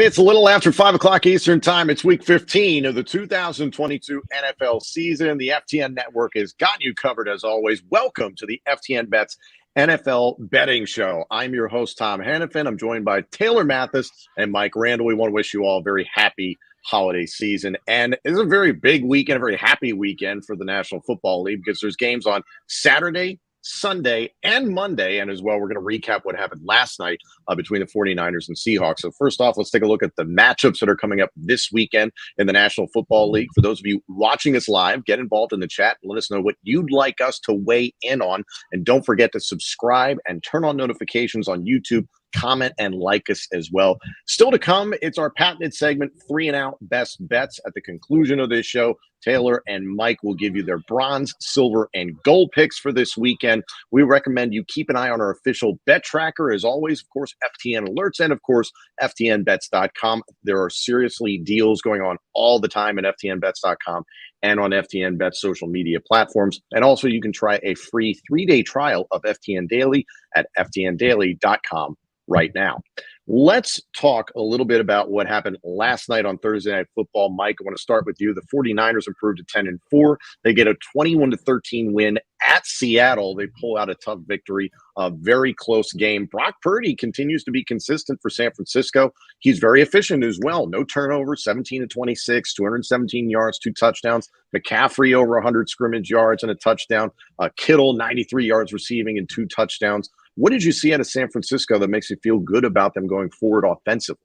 It's a little after 5 o'clock Eastern time. It's week 15 of the 2022 NFL season. The FTN Network has got you covered as always. Welcome to the FTN Bets NFL betting show. I'm your host, Tom Hannifan. I'm joined by Taylor Mathis and Mike Randle. We want to wish you all a very happy holiday season. And it's a very big weekend, a very happy weekend for the National Football League because there's games on Saturday, Sunday, and Monday. And as well, we're going to recap what happened last night between the 49ers and Seahawks. So first off, let's take a look at the matchups that are coming up this weekend in the National Football League. For those of you watching us live, get involved in the chat. Let us know what you'd like us to weigh in on. And don't forget to subscribe and turn on notifications on YouTube. Comment and like us as well. Still to come, it's our patented segment, 3 and Out Best Bets. At the conclusion of this show, Taylor and Mike will give you their bronze, silver, and gold picks for this weekend. We recommend you keep an eye on our official bet tracker. As always, of course, FTN alerts and, of course, FTNBets.com. There are seriously deals going on all the time at FTNBets.com and on FTN Bets social media platforms. And also, you can try a free 3-day trial of FTN Daily at FTNDaily.com right now. Let's talk a little bit about what happened last night on Thursday Night Football. Mike, I want to start with you. The 49ers improved to 10-4. They get a 21-13 win at Seattle. They pull out a tough victory, a very close game. Brock Purdy continues to be consistent for San Francisco. He's very efficient as well. No turnovers, 17-26, 217 yards, 2 touchdowns. McCaffrey over 100 scrimmage yards and a touchdown. Kittle, 93 yards receiving and 2 touchdowns. What did you see out of San Francisco that makes you feel good about them going forward offensively?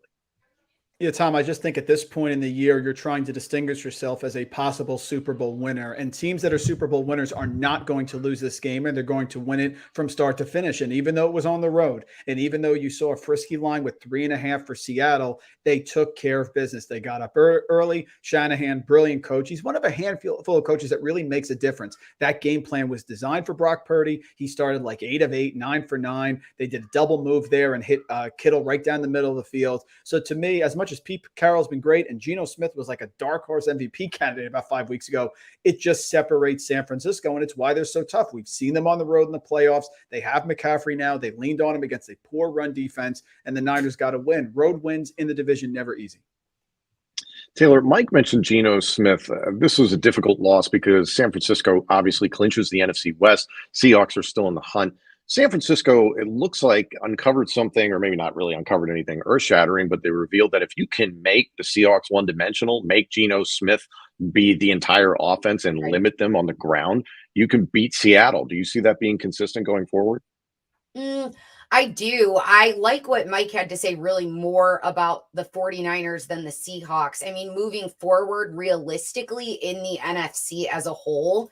Yeah, Tom, I just think at this point in the year, you're trying to distinguish yourself as a possible Super Bowl winner. And teams that are Super Bowl winners are not going to lose this game, and they're going to win it from start to finish. And even though it was on the road, and even though you saw a frisky line with 3.5 for Seattle, they took care of business. They got up early. Shanahan, brilliant coach. He's one of a handful of coaches that really makes a difference. That game plan was designed for Brock Purdy. He started like 8 of 8, 9 for 9. They did a double move there and hit Kittle right down the middle of the field. So to me, as much as Pete Carroll's been great and Geno Smith was like a dark horse MVP candidate about 5 weeks ago, it just separates San Francisco, and it's why they're so tough. We've seen them on the road in the playoffs. They have McCaffrey now. They leaned on him against a poor run defense, and the Niners got to win. Road wins in the division, never easy. Taylor, Mike mentioned Geno Smith. This was a difficult loss because San Francisco obviously clinches the NFC West. Seahawks are still in the hunt. San Francisco, it looks like, uncovered something, or maybe not really uncovered anything earth-shattering, but they revealed that if you can make the Seahawks one-dimensional, make Geno Smith be the entire offense and limit them on the ground, you can beat Seattle. Do you see that being consistent going forward? I do. I like what Mike had to say really more about the 49ers than the Seahawks. I mean, moving forward, realistically, in the NFC as a whole,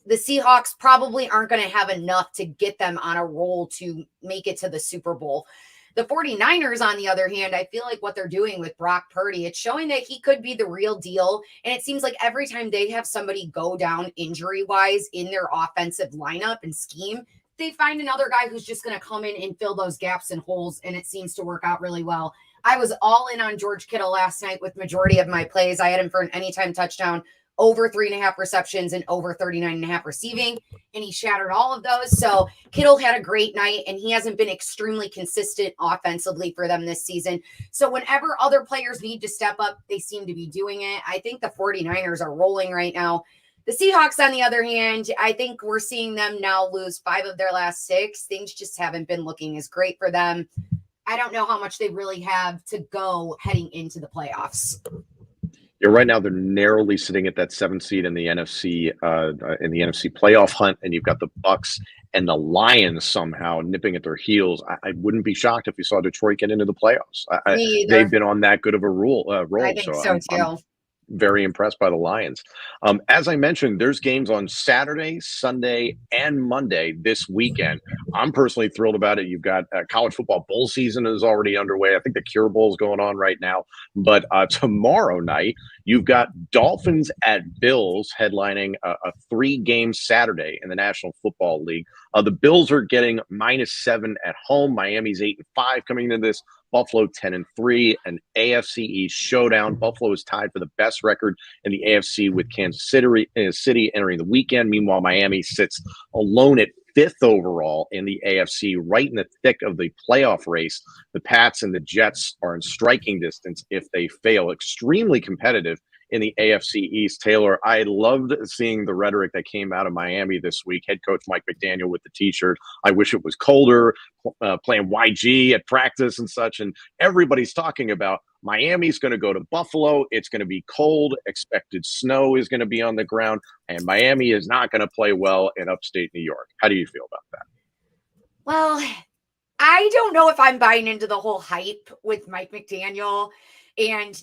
the Seahawks probably aren't going to have enough to get them on a roll to make it to the Super Bowl. The 49ers, on the other hand, I feel like what they're doing with Brock Purdy, it's showing that he could be the real deal. And it seems like every time they have somebody go down injury-wise in their offensive lineup and scheme, they find another guy who's just going to come in and fill those gaps and holes, and it seems to work out really well. I was all in on George Kittle last night with majority of my plays. I had him for an anytime touchdown, over 3.5 receptions and over 39.5 receiving, and he shattered all of those. So Kittle had a great night, and he hasn't been extremely consistent offensively for them this season. So whenever other players need to step up, they seem to be doing it. I think the 49ers are rolling right now. The Seahawks, on the other hand, I think we're seeing them now lose 5 of their last 6. Things just haven't been looking as great for them. I don't know how much they really have to go heading into the playoffs. Yeah, right now they're narrowly sitting at that 7th seed in the NFC playoff hunt, and you've got the Bucks and the Lions somehow nipping at their heels. I wouldn't be shocked if you saw Detroit get into the playoffs. They've been on that good of a roll. I think so too. I'm very impressed by the Lions. As I mentioned, there's games on Saturday, Sunday, and Monday this weekend. I'm personally thrilled about it. You've got college football bowl season is already underway. I think the Cure Bowl is going on right now. But tomorrow night, you've got Dolphins at Bills headlining a 3-game Saturday in the National Football League. The Bills are getting -7 at home. Miami's 8-5 coming into this. Buffalo 10-3, an AFC East showdown. Buffalo is tied for the best record in the AFC with Kansas City entering the weekend. Meanwhile, Miami sits alone at 5th overall in the AFC, right in the thick of the playoff race. The Pats and the Jets are in striking distance if they fail. Extremely competitive in the AFC East. Taylor, I loved seeing the rhetoric that came out of Miami this week. Head coach Mike McDaniel with the t-shirt, "I wish it was colder," playing YG at practice and such. And everybody's talking about Miami's going to go to Buffalo. It's going to be cold. Expected snow is going to be on the ground. And Miami is not going to play well in upstate New York. How do you feel about that? Well, I don't know if I'm buying into the whole hype with Mike McDaniel and,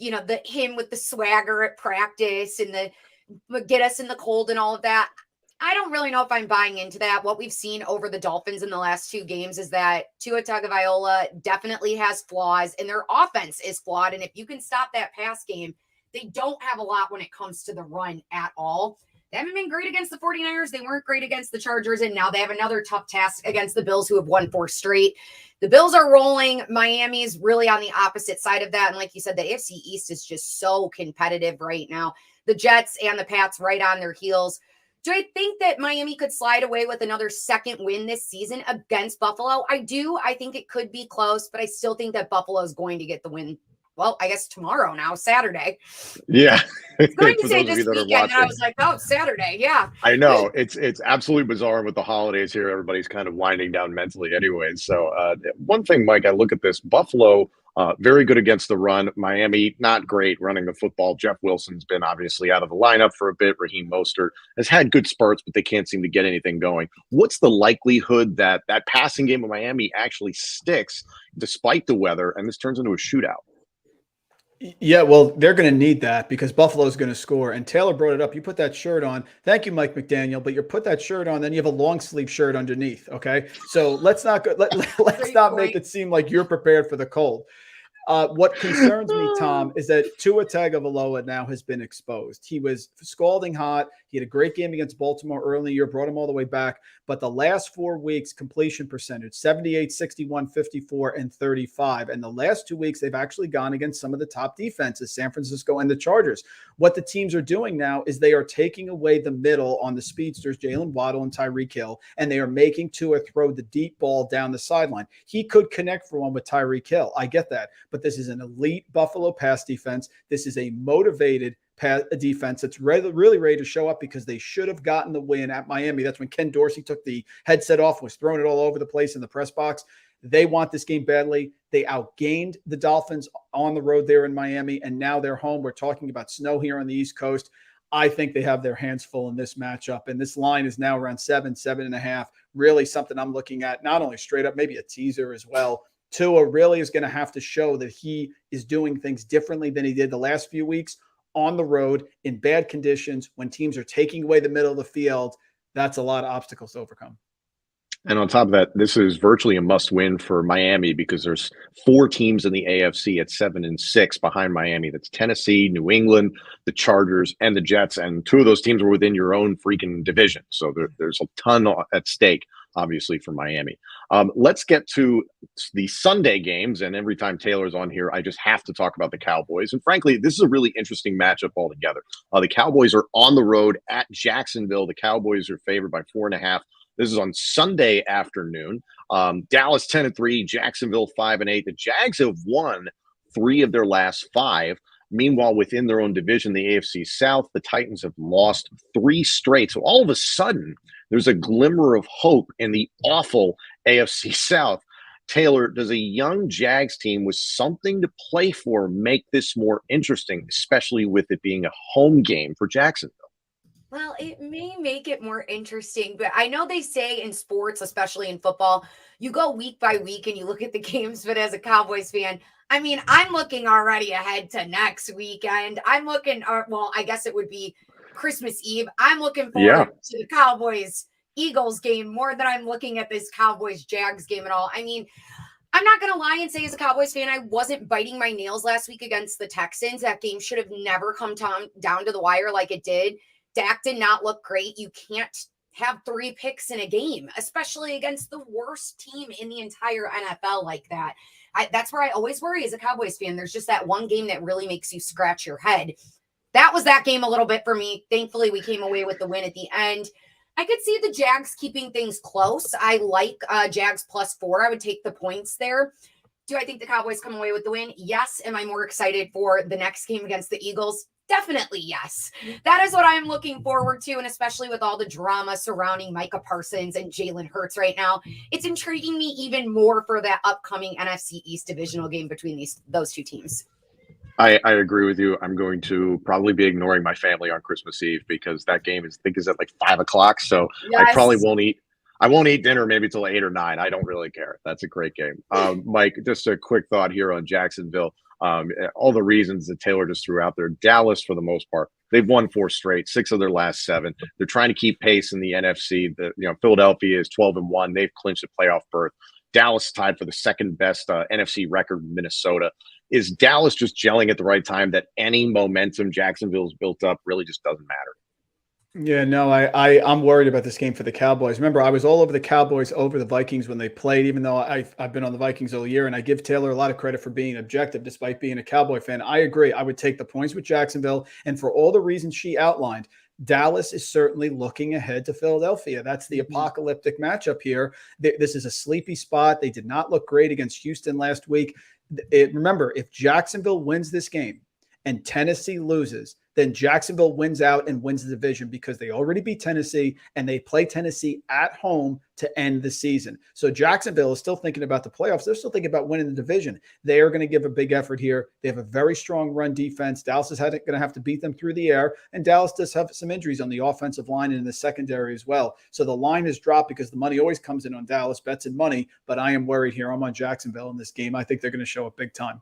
him with the swagger at practice and the get us in the cold and all of that. I don't really know if I'm buying into that. What we've seen over the Dolphins in the last 2 games is that Tua Tagovailoa definitely has flaws and their offense is flawed. And if you can stop that pass game, they don't have a lot when it comes to the run at all. They haven't been great against the 49ers. They weren't great against the Chargers. And now they have another tough task against the Bills, who have won 4 straight. The Bills are rolling. Miami's really on the opposite side of that. And like you said, the AFC East is just so competitive right now. The Jets and the Pats right on their heels. Do I think that Miami could slide away with another second win this season against Buffalo? I do. I think it could be close, but I still think that Buffalo is going to get the win. Well, I guess tomorrow now, Saturday. Yeah. I was going to say this weekend, and I was like, oh, it's Saturday. Yeah. I know. It's absolutely bizarre with the holidays here. Everybody's kind of winding down mentally anyway. So one thing, Mike, I look at this. Buffalo, very good against the run. Miami, not great running the football. Jeff Wilson's been obviously out of the lineup for a bit. Raheem Mostert has had good spurts, but they can't seem to get anything going. What's the likelihood that that passing game of Miami actually sticks despite the weather and this turns into a shootout? Yeah, well, they're going to need that because Buffalo's going to score. And Taylor brought it up. You put that shirt on. Thank you, Mike McDaniel. But you put that shirt on, then you have a long sleeve shirt underneath. Okay, so let's not go, let's not make it seem like you're prepared for the cold. What concerns me, Tom, is that Tua Tagovailoa now has been exposed. He was scalding hot. He had a great game against Baltimore early in the year, brought him all the way back. But the last 4 weeks, completion percentage, 78, 61, 54, and 35. And the last 2 weeks, they've actually gone against some of the top defenses, San Francisco and the Chargers. What the teams are doing now is they are taking away the middle on the speedsters, Jalen Waddle and Tyreek Hill, and they are making Tua throw the deep ball down the sideline. He could connect for one with Tyreek Hill. I get that. But this is an elite Buffalo pass defense. This is a motivated defense that's really ready to show up because they should have gotten the win at Miami. That's when Ken Dorsey took the headset off and was throwing it all over the place in the press box. They want this game badly. They outgained the Dolphins on the road there in Miami, and now they're home. We're talking about snow here on the East Coast. I think they have their hands full in this matchup, and this line is now around 7.5. Really something I'm looking at, not only straight up, maybe a teaser as well. Tua really is going to have to show that he is doing things differently than he did the last few weeks on the road in bad conditions when teams are taking away the middle of the field. That's a lot of obstacles to overcome. And on top of that, this is virtually a must-win for Miami because there's 4 teams in the AFC at 7-6 behind Miami. That's Tennessee, New England, the Chargers, and the Jets. And 2 of those teams are within your own freaking division. So there's a ton at stake, obviously, for Miami. Let's get to the Sunday games. And every time Taylor's on here, I just have to talk about the Cowboys. And frankly, this is a really interesting matchup altogether. The Cowboys are on the road at Jacksonville. The Cowboys are favored by 4.5. This is on Sunday afternoon. Dallas 10-3, Jacksonville 5-8. The Jags have won 3 of their last 5. Meanwhile, within their own division, the AFC South, the Titans have lost 3 straight. So all of a sudden, there's a glimmer of hope in the awful AFC South. Taylor, does a young Jags team with something to play for make this more interesting, especially with it being a home game for Jacksonville? Well, it may make it more interesting, but I know they say in sports, especially in football, you go week by week and you look at the games. But as a Cowboys fan, I mean, I'm looking already ahead to next weekend. I'm looking, well, I guess it would be Christmas Eve. I'm looking forward to the Cowboys-Eagles game more than I'm looking at this Cowboys-Jags game at all. I mean, I'm not going to lie and say as a Cowboys fan, I wasn't biting my nails last week against the Texans. That game should have never come down to the wire like it did. Dak did not look great. You can't have 3 picks in a game, especially against the worst team in the entire NFL like that. That's where I always worry as a Cowboys fan. There's just that one game that really makes you scratch your head. That was that game a little bit for me. Thankfully, we came away with the win at the end. I could see the Jags keeping things close. I like Jags +4. I would take the points there. Do I think the Cowboys come away with the win? Yes. Am I more excited for the next game against the Eagles? Definitely yes. That is what I'm looking forward to, and especially with all the drama surrounding Micah Parsons and Jalen Hurts right now, it's intriguing me even more for that upcoming NFC East divisional game between those two teams. I agree with you. I'm going to probably be ignoring my family on Christmas Eve because that game is at like 5 o'clock. So yes. I probably won't eat. I won't eat dinner maybe till 8 or 9. I don't really care. That's a great game. Mike, just a quick thought here on Jacksonville. All the reasons that Taylor just threw out there. Dallas, for the most part, they've won 4 straight, 6 of their last 7. They're trying to keep pace in the NFC. Philadelphia is 12-1. They've clinched a playoff berth. Dallas tied for the second best NFC record in Minnesota. Is Dallas just gelling at the right time that any momentum Jacksonville's built up really just doesn't matter? Yeah, no, I'm worried about this game for the Cowboys. Remember, I was all over the Cowboys over the Vikings when they played, even though I've been on the Vikings all year, and I give Taylor a lot of credit for being objective despite being a Cowboy fan. I agree. I would take the points with Jacksonville, and for all the reasons she outlined, Dallas is certainly looking ahead to Philadelphia. That's the apocalyptic matchup here. This is a sleepy spot. They did not look great against Houston last week. Remember, if Jacksonville wins this game and Tennessee loses, then Jacksonville wins out and wins the division because they already beat Tennessee and they play Tennessee at home to end the season. So Jacksonville is still thinking about the playoffs. They're still thinking about winning the division. They are going to give a big effort here. They have a very strong run defense. Dallas is going to have to beat them through the air, and Dallas does have some injuries on the offensive line and in the secondary as well. So the line has dropped because the money always comes in on Dallas, bets and money, but I am worried here. I'm on Jacksonville in this game. I think they're going to show up big time.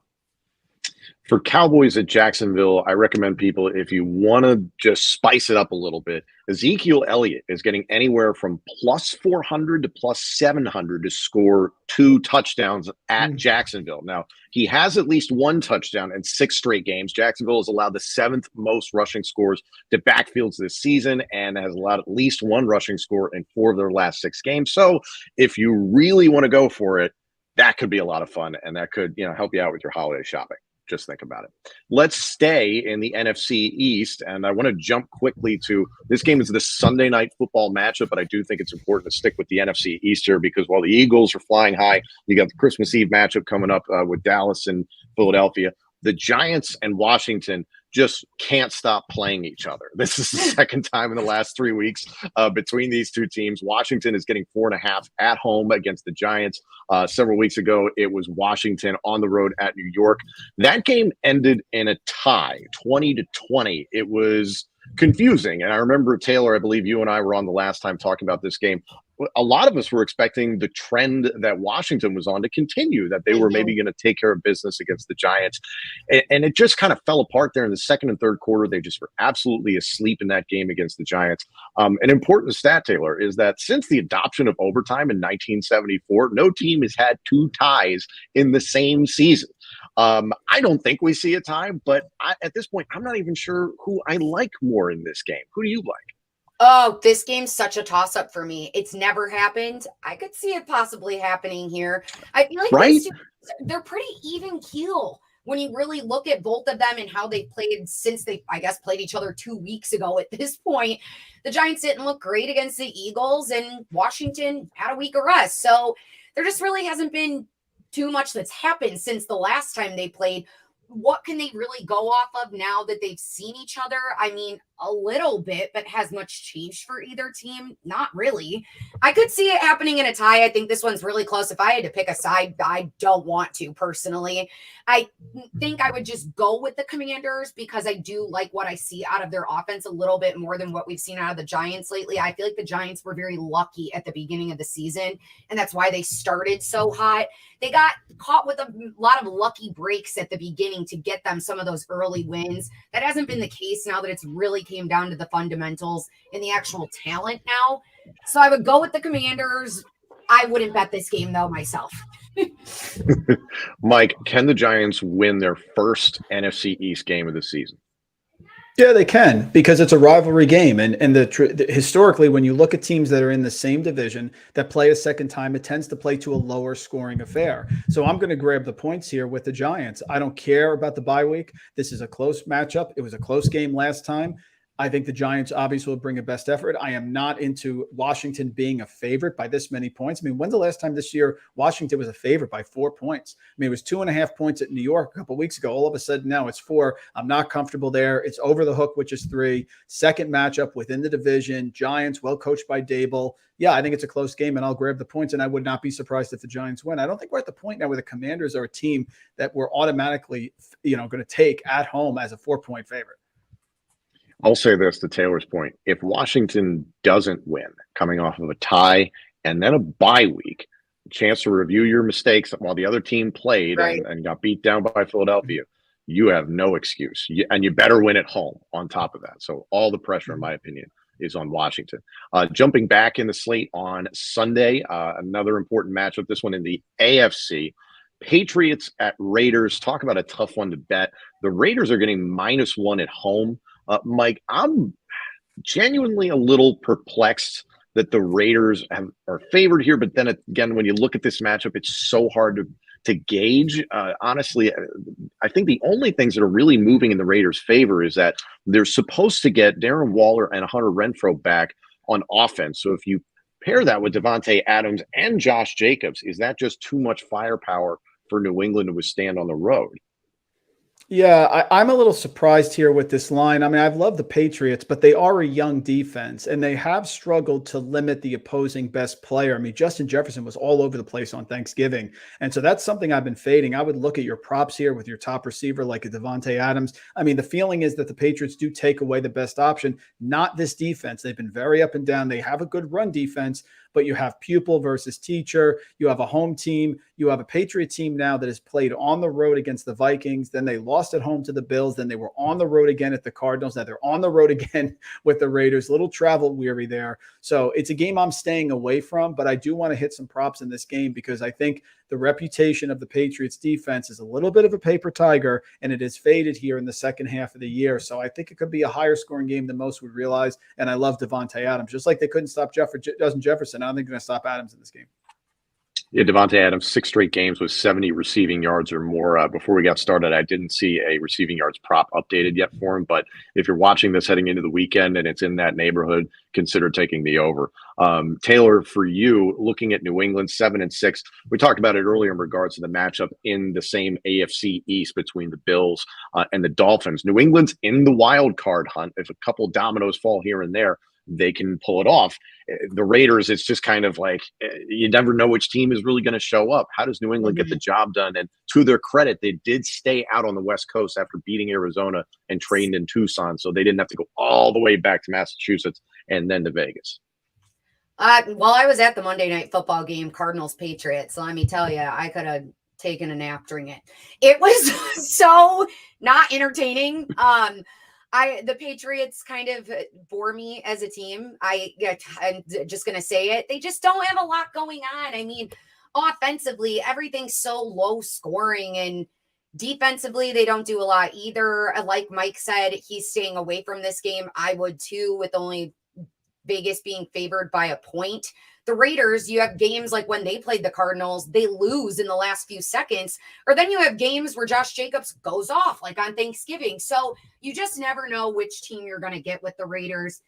For Cowboys at Jacksonville, I recommend people, if you want to just spice it up a little bit, Ezekiel Elliott is getting anywhere from +400 to +700 to score 2 touchdowns at Jacksonville. Now, he has at least 1 touchdown in 6 straight games. Jacksonville has allowed the 7th most rushing scores to backfields this season and has allowed at least 1 rushing score in 4 of their last 6 games. So if you really want to go for it, that could be a lot of fun, and that could help you out with your holiday shopping. Just think about it. Let's stay in the NFC East, and I want to jump quickly to this game is the Sunday night football matchup, but I do think it's important to stick with the NFC East here because while the Eagles are flying high, you got the Christmas Eve matchup coming up with Dallas and Philadelphia. The Giants and Washington just can't stop playing each other. This is the second time in the last 3 weeks between these two teams. Washington is getting 4.5 at home against the Giants. Several weeks ago, it was Washington on the road at New York. That game ended in a tie, 20-20. It was confusing. And I remember, Taylor, I believe you and I were on the last time talking about this game. A lot of us were expecting the trend that Washington was on to continue, that they were maybe going to take care of business against the Giants. And it just kind of fell apart there in the second and third quarter. They just were absolutely asleep in that game against the Giants. An important stat, Taylor, is that since the adoption of overtime in 1974, no team has had 2 ties in the same season. I don't think we see a tie, but at this point, I'm not even sure who I like more in this game. Who do you like? Oh, this game's such a toss-up for me. It's never happened. I could see it possibly happening here. I feel like they're pretty even keel when you really look at both of them and how they played since they, I guess, played each other 2 weeks ago at this point. The Giants didn't look great against the Eagles, and Washington had a week of rest. So there just really hasn't been too much that's happened since the last time they played. What can they really go off of now that they've seen each other? I mean, a little bit, but has much changed for either team? Not really. I could see it happening in a tie. I think this one's really close. If I had to pick a side, I don't want to personally. I think I would just go with the Commanders because I do like what I see out of their offense a little bit more than what we've seen out of the Giants lately. I feel like the Giants were very lucky at the beginning of the season, and that's why they started so hot. They got caught with a lot of lucky breaks at the beginning to get them some of those early wins. That hasn't been the case now that it's really came down to the fundamentals and the actual talent now. So I would go with the Commanders. I wouldn't bet this game, though, myself. Mike, can the Giants win their first NFC East game of the season? Yeah, they can, because it's a rivalry game. And historically, when you look at teams that are in the same division that play a second time, it tends to play to a lower scoring affair. So I'm going to grab the points here with the Giants. I don't care about the bye week. This is a close matchup. It was a close game last time. I think the Giants obviously will bring a best effort. I am not into Washington being a favorite by this many points. I mean, when's the last time this year Washington was a favorite by 4 points? I mean, it was 2.5 points at New York a couple of weeks ago. All of a sudden now it's 4. I'm not comfortable there. It's over the hook, which is 3. Second matchup within the division. Giants, well coached by Dable. Yeah, I think it's a close game, and I'll grab the points, and I would not be surprised if the Giants win. I don't think we're at the point now where the Commanders are a team that we're automatically, going to take at home as a 4-point favorite. I'll say this to Taylor's point. If Washington doesn't win, coming off of a tie and then a bye week, a chance to review your mistakes while the other team played and got beat down by Philadelphia, you have no excuse. And you better win at home on top of that. So all the pressure, in my opinion, is on Washington. Jumping back in the slate on Sunday, another important matchup, this one in the AFC. Patriots at Raiders. Talk about a tough one to bet. The Raiders are getting -1 at home. Mike, I'm genuinely a little perplexed that the Raiders are favored here. But then again, when you look at this matchup, it's so hard to gauge. Honestly, I think the only things that are really moving in the Raiders' favor is that they're supposed to get Darren Waller and Hunter Renfrow back on offense. So if you pair that with Devontae Adams and Josh Jacobs, is that just too much firepower for New England to withstand on the road? Yeah, I'm a little surprised here with this line. I mean, I've loved the Patriots, but they are a young defense, and they have struggled to limit the opposing best player. I mean, Justin Jefferson was all over the place on Thanksgiving, and so that's something I've been fading. I would look at your props here with your top receiver like a Devontae Adams. I mean, the feeling is that the Patriots do take away the best option, not this defense. They've been very up and down. They have a good run defense, but you have pupil versus teacher. You have a home team. You have a Patriot team now that has played on the road against the Vikings. Then they lost at home to the Bills. Then they were on the road again at the Cardinals. Now they're on the road again with the Raiders. Little travel weary there. So it's a game I'm staying away from, but I do want to hit some props in this game because I think the reputation of the Patriots defense is a little bit of a paper tiger, and it is faded here in the second half of the year. So I think it could be a higher scoring game than most would realize. And I love Devontae Adams. Just like they couldn't stop Justin Jefferson, I don't think they're going to stop Adams in this game. Yeah, Devontae Adams, 6 straight games with 70 receiving yards or more. Before we got started, I didn't see a receiving yards prop updated yet for him. But if you're watching this heading into the weekend and it's in that neighborhood, consider taking the over. Taylor, for you, looking at New England, 7-6. We talked about it earlier in regards to the matchup in the same AFC East between the Bills and the Dolphins. New England's in the wild card hunt. If a couple dominoes fall here and there, they can pull it off. The Raiders, it's just kind of like you never know which team is really going to show up. How does New England get the job done? And to their credit, they did stay out on the West Coast after beating Arizona and trained in Tucson, so they didn't have to go all the way back to Massachusetts and then to Vegas. While I was at the Monday Night Football game, Cardinals-Patriots, let me tell you, I could have taken a nap during it. It was so not entertaining. The Patriots kind of bore me as a team. I'm just going to say it. They just don't have a lot going on. I mean, offensively, everything's so low scoring, and defensively, they don't do a lot either. Like Mike said, he's staying away from this game. I would too, with only Vegas being favored by a point. The Raiders, you have games like when they played the Cardinals, they lose in the last few seconds, or then you have games where Josh Jacobs goes off like on Thanksgiving. So you just never know which team you're going to get with the Raiders.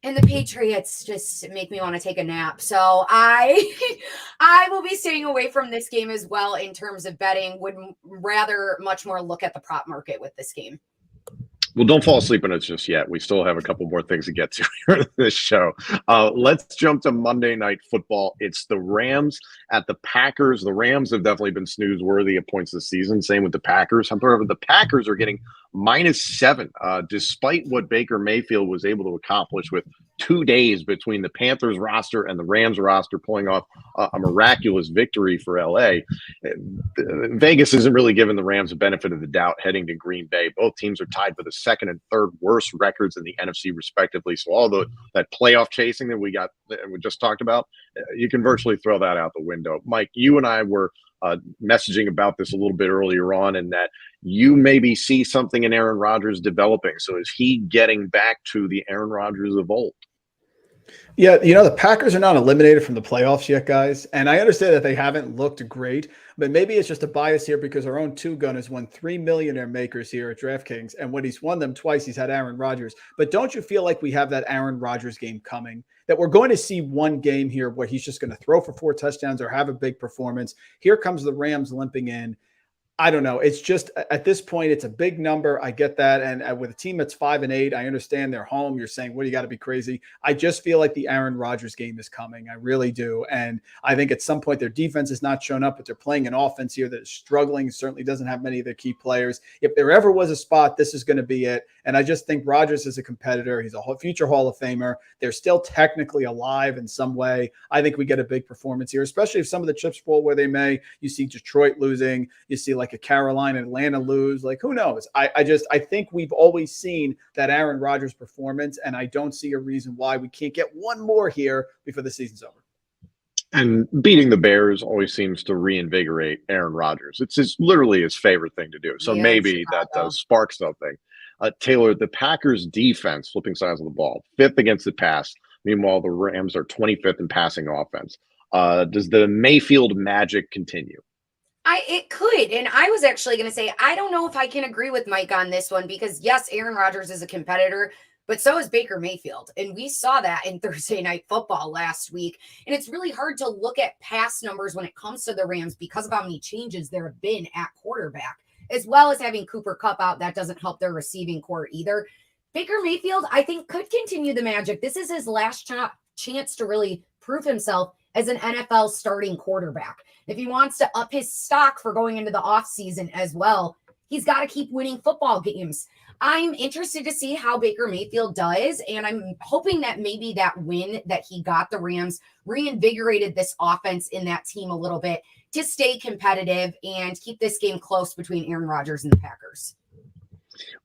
And the Patriots just make me want to take a nap. So I will be staying away from this game as well in terms of betting. Would rather much more look at the prop market with this game. Well, don't fall asleep on us just yet. We still have a couple more things to get to here in this show. Let's jump to Monday Night Football. It's the Rams at the Packers. The Rams have definitely been snooze-worthy at points this season. Same with the Packers. However, the Packers are getting -7, despite what Baker Mayfield was able to accomplish with 2 days between the Panthers roster and the Rams roster, pulling off a miraculous victory for LA. Vegas isn't really giving the Rams a benefit of the doubt heading to Green Bay. Both teams are tied for the second and third worst records in the NFC, respectively. So all that playoff chasing that we just talked about, you can virtually throw that out the window. Mike, you and I were messaging about this a little bit earlier on, and that you maybe see something in Aaron Rodgers developing. So is he getting back to the Aaron Rodgers of old? Yeah, the Packers are not eliminated from the playoffs yet, guys. And I understand that they haven't looked great, but maybe it's just a bias here because our own two-gun has won 3 millionaire makers here at DraftKings. And when he's won them twice, he's had Aaron Rodgers. But don't you feel like we have that Aaron Rodgers game coming? That we're going to see one game here where he's just going to throw for 4 touchdowns or have a big performance. Here comes the Rams limping in. I don't know. It's just at this point, it's a big number. I get that. And with a team that's 5-8, I understand they're home. You're saying, what, you got to be crazy. I just feel like the Aaron Rodgers game is coming. I really do. And I think at some point their defense has not shown up, but they're playing an offense here that is struggling, certainly doesn't have many of their key players. If there ever was a spot, this is going to be it. And I just think Rodgers is a competitor. He's a future Hall of Famer. They're still technically alive in some way. I think we get a big performance here, especially if some of the chips fall where they may. You see Detroit losing. You see like a Carolina, Atlanta lose. Like, who knows? I think we've always seen that Aaron Rodgers performance, and I don't see a reason why we can't get one more here before the season's over. And beating the Bears always seems to reinvigorate Aaron Rodgers. It's literally his favorite thing to do. So maybe that does spark something. Taylor, the Packers defense, flipping sides of the ball, 5th against the pass. Meanwhile, the Rams are 25th in passing offense. Does the Mayfield magic continue? It could. And I was actually going to say, I don't know if I can agree with Mike on this one because, yes, Aaron Rodgers is a competitor, but so is Baker Mayfield. And we saw that in Thursday Night Football last week. And it's really hard to look at pass numbers when it comes to the Rams because of how many changes there have been at quarterback, as well as having Cooper Kupp out. That doesn't help their receiving core either. Baker Mayfield, I think, could continue the magic. This is his last chance to really prove himself as an NFL starting quarterback. If he wants to up his stock for going into the offseason as well, he's got to keep winning football games. I'm interested to see how Baker Mayfield does, and I'm hoping that maybe that win that he got the Rams reinvigorated this offense in that team a little bit to stay competitive and keep this game close between Aaron Rodgers and the Packers.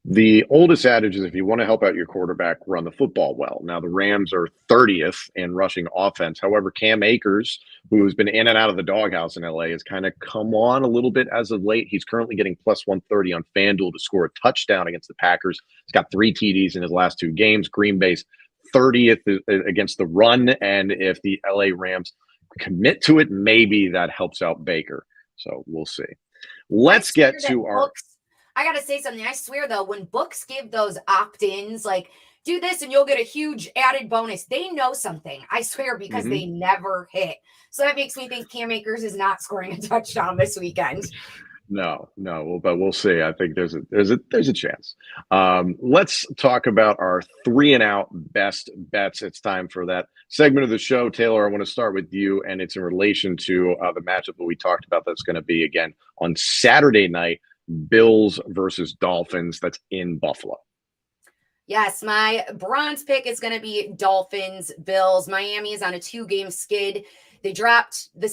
The oldest adage is if you want to help out your quarterback, run the football well. Now, the Rams are 30th in rushing offense. However, Cam Akers, who's been in and out of the doghouse in LA, has kind of come on a little bit as of late. He's currently getting plus 130 on FanDuel to score a touchdown against the Packers. He's got 3 TDs in his last 2 games. Green Bay's 30th against the run. And if the LA Rams commit to it, maybe that helps out Baker. So we'll see. Let's get to our... I got to say something. I swear, though, when books give those opt-ins, like, do this and you'll get a huge added bonus, they know something. I swear, because they never hit. So that makes me think Cam Akers is not scoring a touchdown this weekend. No, but we'll see. I think there's a chance. Let's talk about our 3-and-out best bets. It's time for that segment of the show. Taylor, I want to start with you, and it's in relation to the matchup that we talked about that's going to be, again, on Saturday night. Bills versus Dolphins. That's in Buffalo. Yes, my bronze pick is going to be Dolphins, Bills. Miami is on a 2-game skid. They dropped a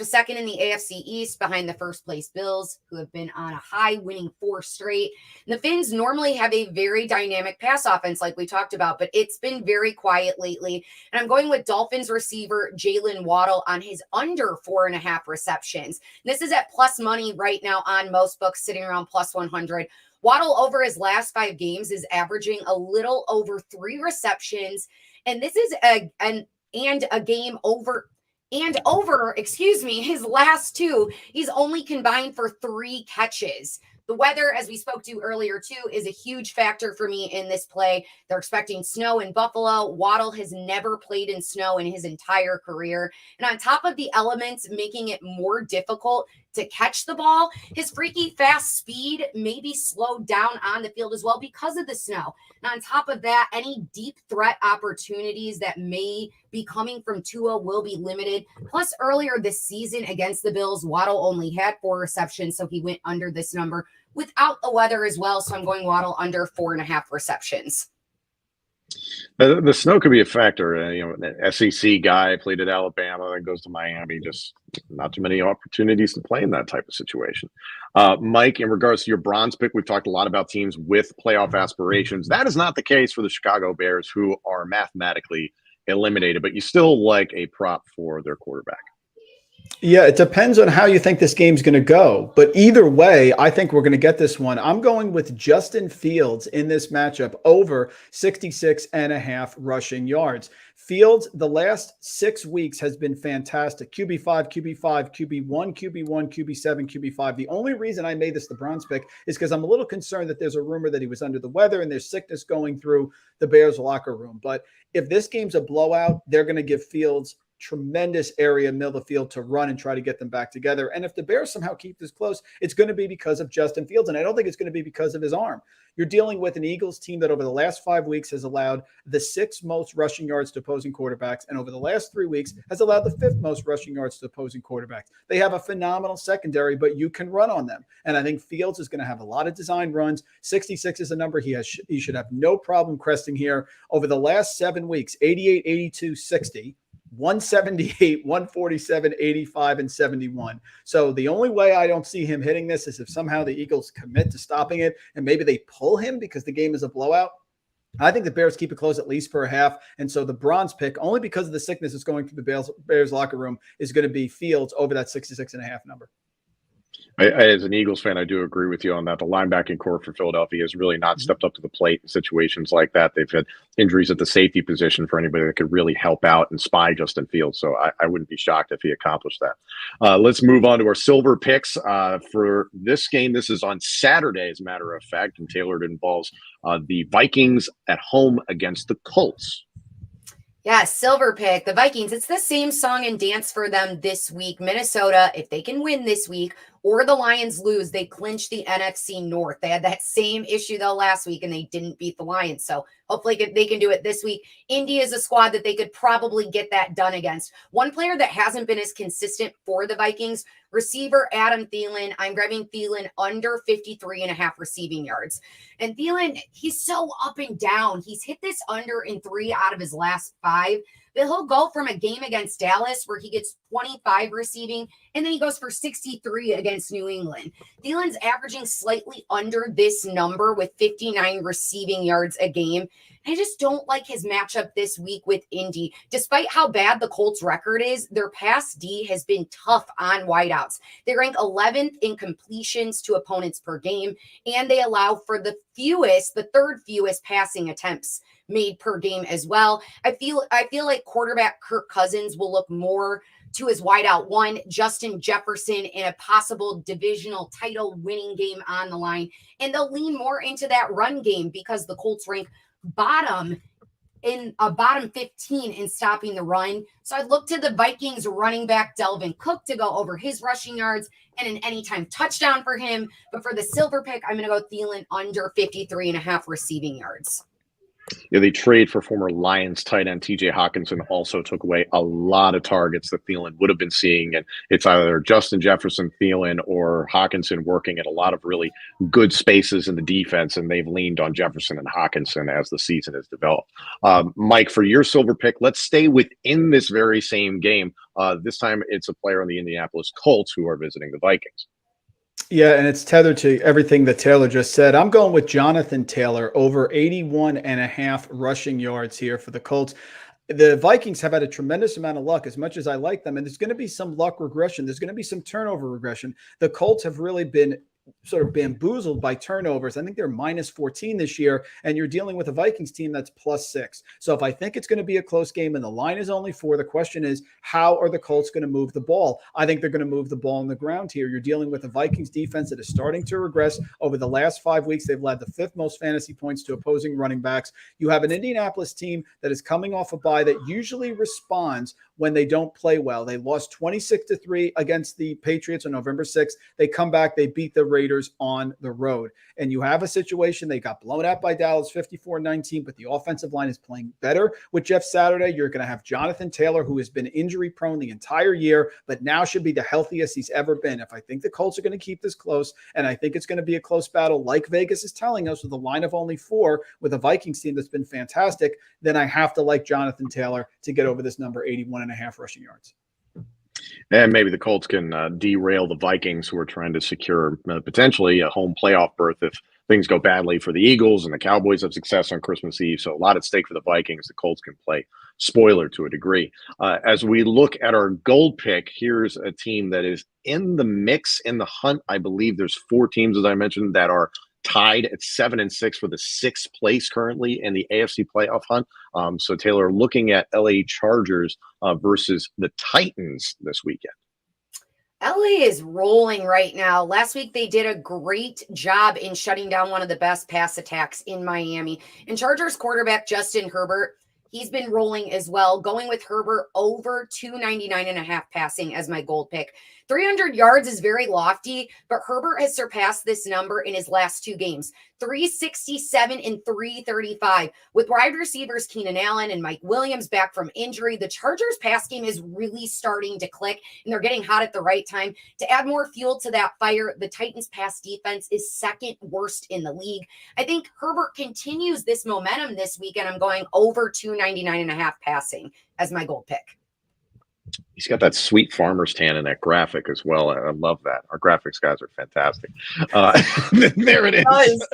second in the AFC East behind the first place Bills, who have been on a high, winning 4 straight. And the Fins normally have a very dynamic pass offense like we talked about, but it's been very quiet lately. And I'm going with Dolphins receiver Jalen Waddle on his under 4.5 receptions. This is at plus money right now on most books, sitting around plus 100. Waddle over his last 5 games is averaging a little over 3 receptions. And this is a game over his last 2, he's only combined for 3 catches. The weather, as we spoke to earlier, too, is a huge factor for me in this play. They're expecting snow in Buffalo. Waddle has never played in snow in his entire career. And on top of the elements making it more difficult to catch the ball, his freaky fast speed may be slowed down on the field as well because of the snow. And on top of that, any deep threat opportunities that may be coming from Tua will be limited. Plus, earlier this season against the Bills, Waddle only had 4 receptions, so he went under this number without the weather as well. So I'm going Waddle under 4.5 receptions. The snow could be a factor. An SEC guy played at Alabama, then goes to Miami. Just not too many opportunities to play in that type of situation. Mike, in regards to your bronze pick, we've talked a lot about teams with playoff aspirations. That is not the case for the Chicago Bears, who are mathematically eliminated, but you still like a prop for their quarterback. Yeah, it depends on how you think this game's going to go. But either way, I think we're going to get this one. I'm going with Justin Fields in this matchup over 66.5 rushing yards. Fields, the last 6 weeks has been fantastic. QB5, QB5, QB1, QB1, QB7, QB5. The only reason I made this the bronze pick is because I'm a little concerned that there's a rumor that he was under the weather and there's sickness going through the Bears locker room. But if this game's a blowout, they're going to give Fields tremendous area middle of the field to run and try to get them back together. And if the Bears somehow keep this close, it's going to be because of Justin Fields. And I don't think it's going to be because of his arm. You're dealing with an Eagles team that over the last 5 weeks has allowed the 6th most rushing yards to opposing quarterbacks. And over the last 3 weeks has allowed the 5th most rushing yards to opposing quarterbacks. They have a phenomenal secondary, but you can run on them. And I think Fields is going to have a lot of design runs. 66 is a number he should have no problem cresting here. Over the last 7 weeks, 88, 82, 60. 178, 147, 85, and 71. So the only way I don't see him hitting this is if somehow the Eagles commit to stopping it and maybe they pull him because the game is a blowout. I think the Bears keep it close at least for a half. And so the bronze pick, only because of the sickness that's going through the Bears locker room, is going to be Fields over that 66.5 number. As an Eagles fan, I do agree with you on that. The linebacking core for Philadelphia has really not stepped up to the plate in situations like that. They've had injuries at the safety position for anybody that could really help out and spy Justin Fields. So I wouldn't be shocked if he accomplished that. Let's move on to our silver picks for this game. This is on Saturday, as a matter of fact, and Taylor, it involves the Vikings at home against the Colts. Yeah, silver pick, the Vikings. It's the same song and dance for them this week. Minnesota, if they can win this week or the Lions lose, they clinch the NFC North. They had that same issue, though, last week, and they didn't beat the Lions. So hopefully they can do it this week. Indy is a squad that they could probably get that done against. One player that hasn't been as consistent for the Vikings, receiver Adam Thielen. I'm grabbing Thielen under 53.5 receiving yards. And Thielen, he's so up and down. He's hit this under in 3 out of his last 5. But he'll go from a game against Dallas where he gets 25 receiving, and then he goes for 63 against New England. Thielen's averaging slightly under this number with 59 receiving yards a game. I just don't like his matchup this week with Indy. Despite how bad the Colts record is, their pass D has been tough on wideouts. They rank 11th in completions to opponents per game, and they allow for the third fewest passing attempts made per game as well. I feel like quarterback Kirk Cousins will look more to his wideout one, Justin Jefferson, in a possible divisional title winning game on the line. And they'll lean more into that run game because the Colts rank bottom 15 in stopping the run. So I look to the Vikings running back Delvin Cook to go over his rushing yards and an anytime touchdown for him. But for the silver pick, I'm going to go Thielen under 53.5 receiving yards. Yeah, they trade for former Lions tight end TJ Hawkinson, also took away a lot of targets that Thielen would have been seeing. And it's either Justin Jefferson, Thielen, or Hawkinson working at a lot of really good spaces in the defense. And they've leaned on Jefferson and Hawkinson as the season has developed. Mike, for your silver pick, let's stay within this very same game. This time it's a player on the Indianapolis Colts who are visiting the Vikings. Yeah, and it's tethered to everything that Taylor just said. I'm going with Jonathan Taylor over 81.5 rushing yards here for the Colts. The Vikings have had a tremendous amount of luck, as much as I like them, and there's going to be some luck regression. There's going to be some turnover regression. The Colts have really been sort of bamboozled by turnovers. I think they're minus 14 this year, and you're dealing with a Vikings team that's plus 6. So if I think it's going to be a close game and the line is only 4, the question is, how are the Colts going to move the ball? I think they're going to move the ball on the ground here. You're dealing with a Vikings defense that is starting to regress. Over the last 5 weeks, they've led the 5th most fantasy points to opposing running backs. You have an Indianapolis team that is coming off a bye that usually responds when they don't play well. They lost 26-3 against the Patriots on November 6th. They come back, they beat the Raiders on the road. And you have a situation, they got blown out by Dallas 54-19, but the offensive line is playing better with Jeff Saturday. You're going to have Jonathan Taylor, who has been injury prone the entire year, but now should be the healthiest he's ever been. If I think the Colts are going to keep this close, and I think it's going to be a close battle like Vegas is telling us with a line of only 4 with a Vikings team that's been fantastic, then I have to like Jonathan Taylor to get over this number, 81.5 rushing yards. And maybe the Colts can derail the Vikings, who are trying to secure potentially a home playoff berth if things go badly for the Eagles and the Cowboys have success on Christmas Eve. So a lot at stake for the Vikings. The Colts can play spoiler to a degree. As we look at our gold pick, here's a team that is in the mix, in the hunt. I believe there's 4 teams, as I mentioned, that are tied at 7-6 for the 6th place currently in the AFC playoff hunt. So Taylor, looking at LA Chargers versus the Titans this weekend. LA is rolling right now. Last week, they did a great job in shutting down one of the best pass attacks in Miami. And Chargers quarterback Justin Herbert, he's been rolling as well, going with Herbert over 299.5 passing as my gold pick. 300 yards is very lofty, but Herbert has surpassed this number in his last 2 games, 367 and 335. With wide receivers Keenan Allen and Mike Williams back from injury, the Chargers pass game is really starting to click, and they're getting hot at the right time. To add more fuel to that fire, the Titans pass defense is 2nd worst in the league. I think Herbert continues this momentum this weekend. I'm going over 299.5 passing as my gold pick. He's got that sweet farmer's tan in that graphic as well. I love that. Our graphics guys are fantastic. There it is.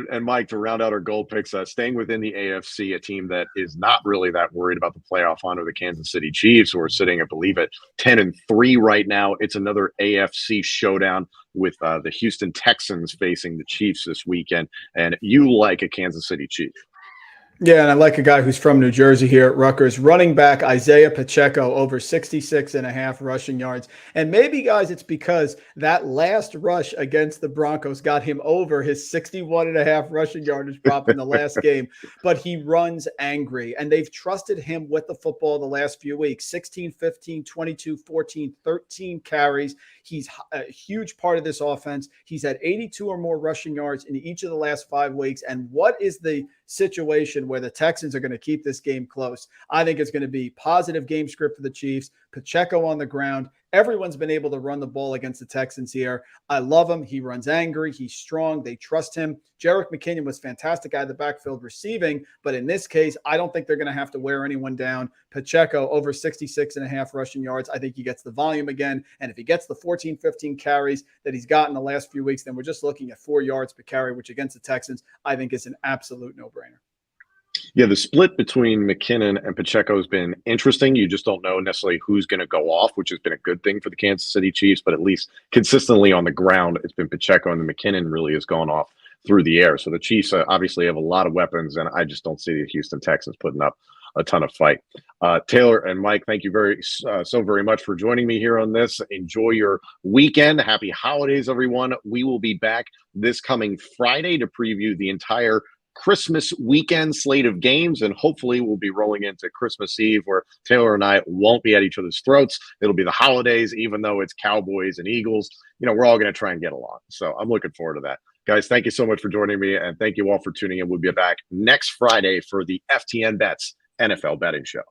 And Mike, to round out our gold picks, staying within the AFC, a team that is not really that worried about the playoff hunt are the Kansas City Chiefs, who are sitting, I believe, at 10-3 right now. It's another AFC showdown with the Houston Texans facing the Chiefs this weekend. And you like a Kansas City Chief. Yeah, and I like a guy who's from New Jersey here at Rutgers, running back Isaiah Pacheco, over 66.5 rushing yards. And maybe, guys, it's because that last rush against the Broncos got him over his 61.5 rushing yardage prop in the last game. But he runs angry, and they've trusted him with the football the last few weeks. 16, 15, 22, 14, 13 carries. He's a huge part of this offense. He's had 82 or more rushing yards in each of the last 5 weeks. And what is the situation where the Texans are going to keep this game close? I think it's going to be positive game script for the Chiefs. Pacheco on the ground. Everyone's been able to run the ball against the Texans here. I love him. He runs angry. He's strong. They trust him. Jerick McKinnon was fantastic out of the backfield receiving, but in this case, I don't think they're going to have to wear anyone down. Pacheco over 66.5 rushing yards. I think he gets the volume again. And if he gets the 14, 15 carries that he's gotten the last few weeks, then we're just looking at 4 yards per carry, which against the Texans, I think is an absolute no-brainer. Yeah, the split between McKinnon and Pacheco has been interesting. You just don't know necessarily who's going to go off, which has been a good thing for the Kansas City Chiefs, but at least consistently on the ground, it's been Pacheco, and the McKinnon really has gone off through the air. So the Chiefs obviously have a lot of weapons, and I just don't see the Houston Texans putting up a ton of fight. Taylor and Mike, thank you so very much for joining me here on this. Enjoy your weekend. Happy holidays, everyone. We will be back this coming Friday to preview the entire Christmas weekend slate of games, and hopefully we'll be rolling into Christmas Eve where Taylor and I won't be at each other's throats. It'll be the holidays, even though it's Cowboys and Eagles. You know, we're all going to try and get along. So I'm looking forward to that. Guys, thank you so much for joining me, and thank you all for tuning in. We'll be back next Friday for the FTN Bets NFL Betting Show.